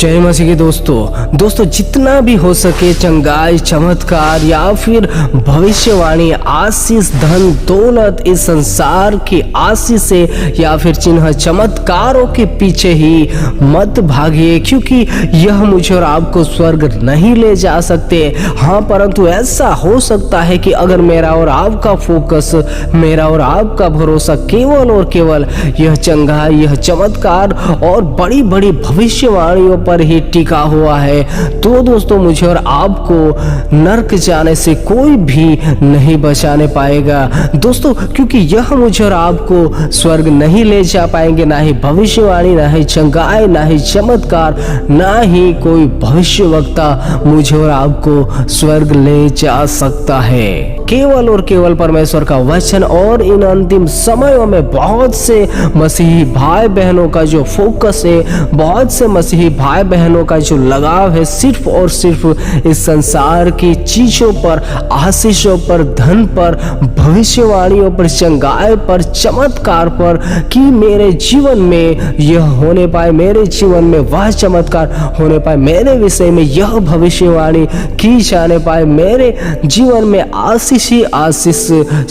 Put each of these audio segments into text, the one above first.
जय मसीह के दोस्तों जितना भी हो सके चंगाई, चमत्कार या फिर भविष्यवाणी, आशीष, धन दौलत, इस संसार की आशीष से या फिर चिन्ह चमत्कारों के पीछे ही मत भागिए, क्योंकि यह मुझे और आपको स्वर्ग नहीं ले जा सकते। हाँ, परंतु ऐसा हो सकता है कि अगर मेरा और आपका फोकस, मेरा और आपका भरोसा केवल और केवल यह चंगाई, यह चमत्कार और बड़ी बड़ी भविष्यवाणियों पर ही टिका हुआ है, तो दोस्तों मुझे और आपको नरक जाने से कोई भी नहीं बचाने पाएगा दोस्तों, क्योंकि यह मुझे और आपको स्वर्ग नहीं ले जा पाएंगे। ना ही भविष्यवाणी, ना ही चंगाई, ना ही चमत्कार, ना ही कोई भविष्यवक्ता मुझे और आपको स्वर्ग ले जा सकता है। केवल और केवल परमेश्वर का वचन और इन अंतिम समयों में बहुत से मसीही भाई बहनों का जो फोकस है, बहुत से मसीही भाई बहनों का जो लगाव है, सिर्फ और सिर्फ इस संसार की चीजों पर, आशीषों पर, धन पर, भविष्यवाणियों पर, चंगाई पर, चमत्कार पर, कि मेरे जीवन में यह होने पाए, मेरे जीवन में वह चमत्कार होने पाए, मेरे विषय में यह भविष्यवाणी की जाने पाए, मेरे जीवन में आशीष ही आशीष,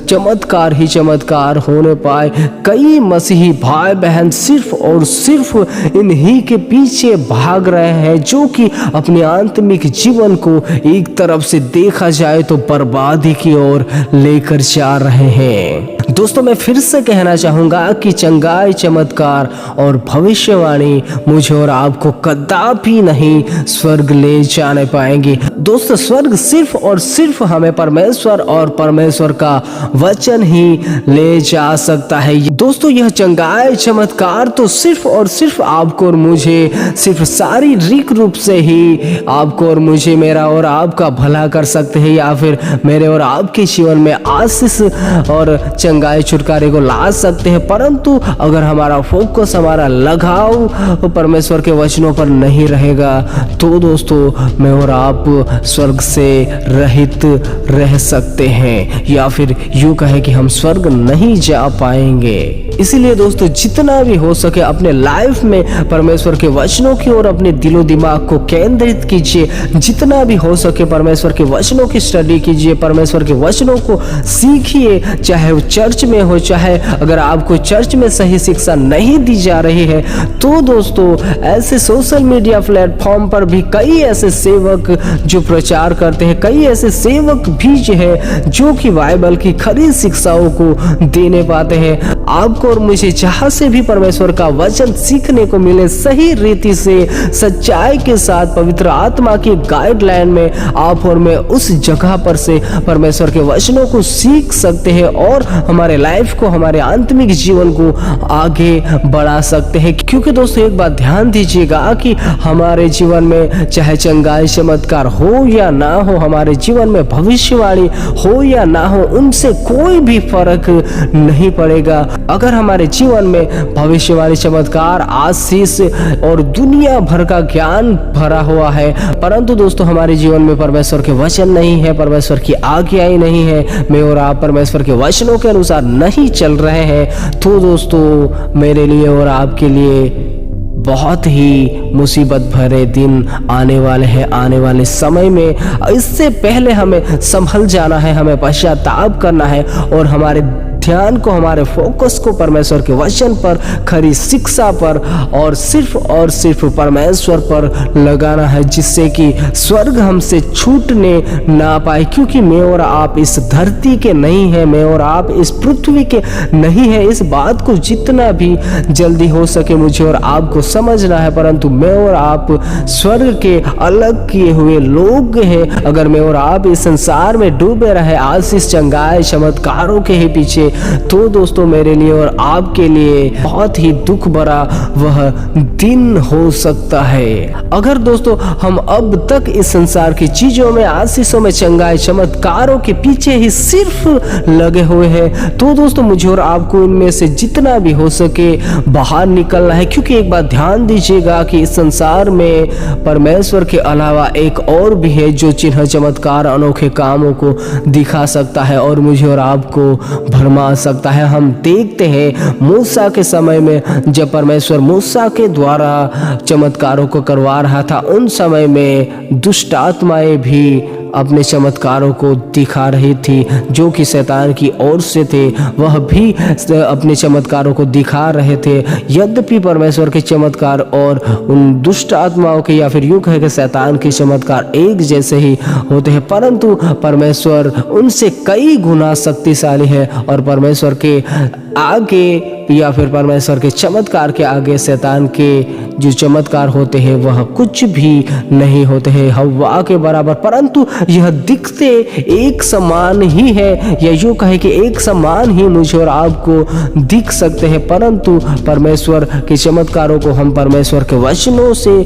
चमत्कार ही चमत्कार होने पाए। कई मसीही भाई बहन सिर्फ और सिर्फ इन्हीं के पीछे भाग रहे हैं, जो कि अपने आत्मिक जीवन को एक तरफ से देखा जाए तो बर्बादी की ओर लेकर जा रहे हैं। दोस्तों, मैं फिर से कहना चाहूंगा कि चंगाई, चमत्कार और भविष्यवाणी मुझे और आपको कदापि नहीं स्वर्ग ले जाने पाएंगे। दोस्तों, स्वर्ग सिर्फ और सिर्फ हमें परमेश्वर और परमेश्वर का वचन ही ले जा सकता है। दोस्तों, यह चंगाई, चमत्कार तो सिर्फ और सिर्फ आपको और मुझे, सिर्फ शारीरिक रूप से ही आपको और मुझे, मेरा और आपका भला कर सकते हैं, या फिर मेरे और आपके जीवन में आशीष और चंगाई, छुटकारे को ला सकते हैं। परंतु अगर हमारा फोकस, हमारा लगाव परमेश्वर के वचनों पर नहीं रहेगा, तो दोस्तों मैं और आप स्वर्ग से रहित रह सकते हैं, या फिर यूं कहे कि हम स्वर्ग नहीं जा पाएंगे। इसीलिए दोस्तों, जितना भी हो सके अपने लाइफ में परमेश्वर के वचनों की ओर अपने दिलो दिमाग को केंद्रित कीजिए। जितना भी हो सके परमेश्वर के वचनों की स्टडी कीजिए, परमेश्वर के वचनों को सीखिए, चाहे वो चर्च में हो, चाहे अगर आपको चर्च में सही शिक्षा नहीं दी जा रही है, तो दोस्तों ऐसे सोशल मीडिया प्लेटफॉर्म पर भी कई ऐसे सेवक जो प्रचार करते हैं, कई ऐसे सेवक भी है जो कि बाइबल की खरी शिक्षाओं को देने पाते हैं। आपको और मुझे जहां से भी परमेश्वर का वचन सीखने को मिले, सही रीति से, सच्चाई के साथ, पवित्र आत्मा की गाइडलाइन में आप और मैं उस जगह पर से परमेश्वर के वचनों को सीख सकते हैं और हमारे लाइफ को, हमारे आत्मिक जीवन को आगे बढ़ा सकते हैं। क्योंकि दोस्तों एक बात ध्यान दीजिएगा कि हमारे जीवन में चाहे चंगाई, चमत्कार हो या ना हो, हमारे जीवन में भविष्यवाणी हो या ना हो, उनसे कोई भी फर्क नहीं पड़ेगा। अगर हमारे जीवन में भविष्यवाणी, चमत्कार, आशीष और दुनिया भर का ज्ञान भरा हुआ है, परंतु दोस्तों हमारे जीवन में परमेश्वर के वचन नहीं है, परमेश्वर की आज्ञाएं नहीं है, मैं और आप परमेश्वर के वचनों के अनुसार नहीं चल रहे हैं, तो दोस्तों मेरे लिए और आपके लिए बहुत ही मुसीबत भरे दिन आने वाले हैं। आने वाले समय में इससे पहले हमें संभल जाना है, हमें पश्चाताप करना है और हमारे ध्यान को, हमारे फोकस को परमेश्वर के वचन पर, खरी शिक्षा पर और सिर्फ परमेश्वर पर लगाना है, जिससे कि स्वर्ग हमसे छूटने ना पाए। क्योंकि मैं और आप इस धरती के नहीं है, मैं और आप इस पृथ्वी के नहीं है। इस बात को जितना भी जल्दी हो सके मुझे और आपको समझना है। परंतु मैं और आप स्वर्ग के अलग किए हुए लोग हैं। अगर मैं और आप इस संसार में डूबे रहे आशीष, चंगाई, चमत्कारों के ही पीछे, तो दोस्तों मेरे लिए और आपके लिए बहुत ही दुख भरा वह दिन हो सकता है। अगर दोस्तों हम अब तक इस संसार की चीजों में, आशीषों में, चंगाई, चमत्कारों के पीछे ही सिर्फ लगे हुए हैं, तो दोस्तों मुझे और आपको इनमें से जितना भी हो सके बाहर निकलना है। क्योंकि एक बात ध्यान दीजिएगा कि इस संसार में परमेश्वर के अलावा एक और भी है जो चिन्ह, चमत्कार, अनोखे कामों को दिखा सकता है और मुझे और आपको भरमा सकता है। हम देखते हैं मूसा के समय में जब परमेश्वर मूसा के द्वारा चमत्कारों को करवा रहा था, उन समय में दुष्ट आत्माएं भी अपने चमत्कारों को दिखा रही थी, जो कि शैतान की ओर से थे। वह भी अपने चमत्कारों को दिखा रहे थे। यद्यपि परमेश्वर के चमत्कार और उन दुष्ट आत्माओं के या फिर यूं कहे कि शैतान के चमत्कार एक जैसे ही होते हैं, परंतु परमेश्वर उनसे कई गुना शक्तिशाली है और परमेश्वर के आगे या फिर परमेश्वर के चमत्कार के आगे शैतान के जो चमत्कार होते हैं वह कुछ भी नहीं होते हैं हव्वा के बराबर। परंतु यह दिखते एक समान ही है, या यूं कहे कि एक समान ही मुझे और आपको दिख सकते हैं, परंतु परमेश्वर के चमत्कारों को हम परमेश्वर के वचनों से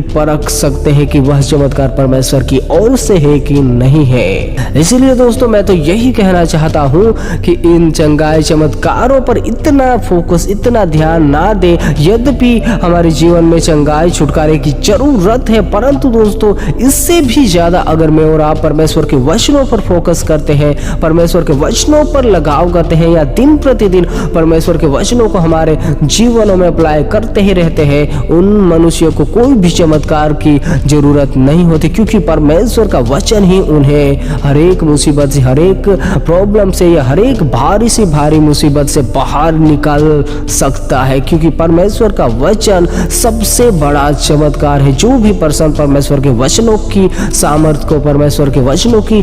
परख सकते हैं कि वह चमत्कार परमेश्वर की ओर से है कि नहीं है। इसीलिए दोस्तों मैं तो यही कहना चाहता हूँ कि इन चंगाई चमत्कारों पर इतना फोकस, इतना ध्यान ना दे। यद्यपि हमारे जीवन में चंगाई छुटकारे की जरूरत है, परंतु दोस्तों इससे भी ज्यादा अगर मैं और आप परमेश्वर के वचनों पर फोकस करते हैं, परमेश्वर के वचनों पर लगाव करते हैं, या दिन प्रतिदिन परमेश्वर के वचनों को हमारे जीवनों में अप्लाई करते ही रहते हैं, उन मनुष्यों को कोई भी चमत्कार की जरूरत नहीं होती, क्योंकि परमेश्वर का वचन ही उन्हें हर एक मुसीबत से, हर एक प्रॉब्लम से या हर एक भारी से भारी मुसीबत से बाहर निकाल सकता है। क्योंकि परमेश्वर का वचन सबसे बड़ा चमत्कार है। जो भी पर्सन परमेश्वर के वचनों की सामर्थ्य को, परमेश्वर के वचनों की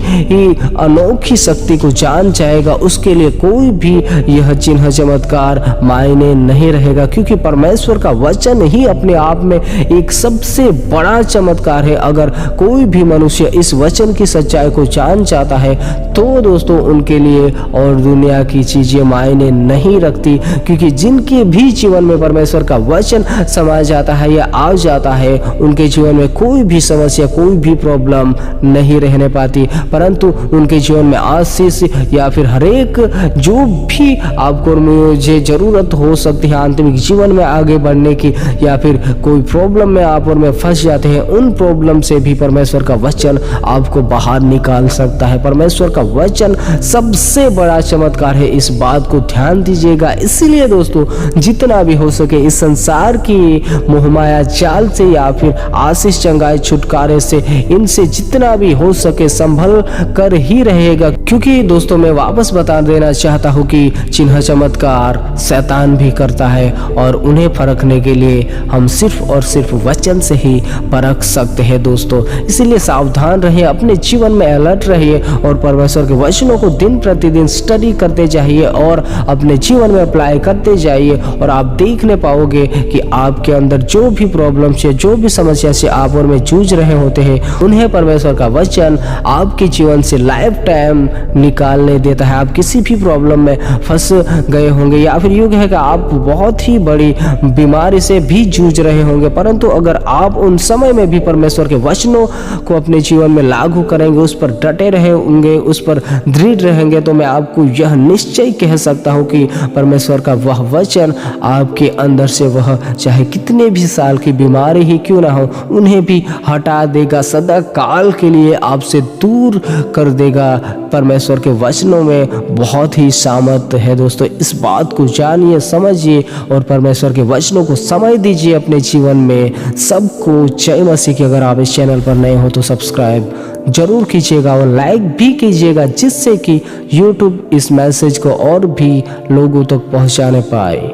अनोखी शक्ति को जान जाएगा, उसके लिए कोई भी यह चिन्ह चमत्कार मायने नहीं रहेगा, क्योंकि परमेश्वर का वचन ही अपने आप में एक सबसे बड़ा चमत्कार है। अगर कोई भी मनुष्य इस वचन की सच्चाई को जान जाता है तो दोस्तों उनके लिए और दुनिया की चीजें मायने नहीं रखती, क्योंकि जिनके भी जीवन में परमेश्वर का वचन समा जाता है या आ जाता है, उनके जीवन में कोई भी समस्या, कोई भी प्रॉब्लम नहीं रहने पाती, परंतु उनके जीवन में आशीष या फिर हर एक जो भी आपको मुझे जरूरत हो सकती है आंतरिक जीवन में आगे बढ़ने की, या फिर कोई प्रॉब्लम में आप और मैं फंस जाते हैं, उन प्रॉब्लम से भी परमेश्वर का वचन आपको बाहर निकाल सकता है। परमेश्वर का वचन सबसे बड़ा चमत्कार है, इस बात को ध्यान दीजिएगा। इसीलिए दोस्तों जितना भी हो सके इस संसार की मोहमाया चाल से या फिर आशीष चंगाई छुटकारे से, इनसे जितना भी हो सके संभल कर ही रहेगा, क्योंकि दोस्तों मैं वापस बता देना चाहता हूँ कि चिन्ह चमत्कार शैतान भी करता है और उन्हें परखने के लिए हम सिर्फ और सिर्फ वचन से ही परख सकते हैं दोस्तों। इसीलिए सावधान रहिए, अपने जीवन में अलर्ट रहिए और परमेश्वर के वचनों को दिन प्रतिदिन स्टडी करते जाइए और अपने जीवन में अप्लाई करते जाइए, और आप देखने पाओगे कि आपके अंदर जो भी प्रॉब्लम से, जो भी समस्या से आप और मैं जूझ रहे होते हैं, उन्हें परमेश्वर का वचन आपके जीवन से लाइफ टाइम निकालने देता है। आप किसी भी प्रॉब्लम में फंस गए होंगे या फिर यूं कहें कि आप बहुत ही बड़ी बीमारी से भी जूझ रहे होंगे, परंतु अगर आप उन समय में भी परमेश्वर के वचनों को अपने जीवन में लागू करेंगे, उस पर डटे रहे होंगे, उस पर दृढ़ रहेंगे, तो मैं आपको यह निश्चय कह सकता हूँ कि परमेश्वर का वह वचन आपके अंदर से वह चाहे कितने भी साल की बीमारी ही क्यों ना हो, उन्हें भी हटा देगा, सदा काल के लिए आपसे दूर कर देगा। परमेश्वर के वचनों में बहुत ही सामर्थ्य है दोस्तों। इस बात को जानिए, समझिए और परमेश्वर के वचनों को समझ दीजिए अपने जीवन में। सबको जय मसीह की। अगर आप इस चैनल पर नए हो तो सब्सक्राइब जरूर कीजिएगा और लाइक भी कीजिएगा, जिससे कि YouTube इस मैसेज को और भी लोगों तक पहुंचाने पाए।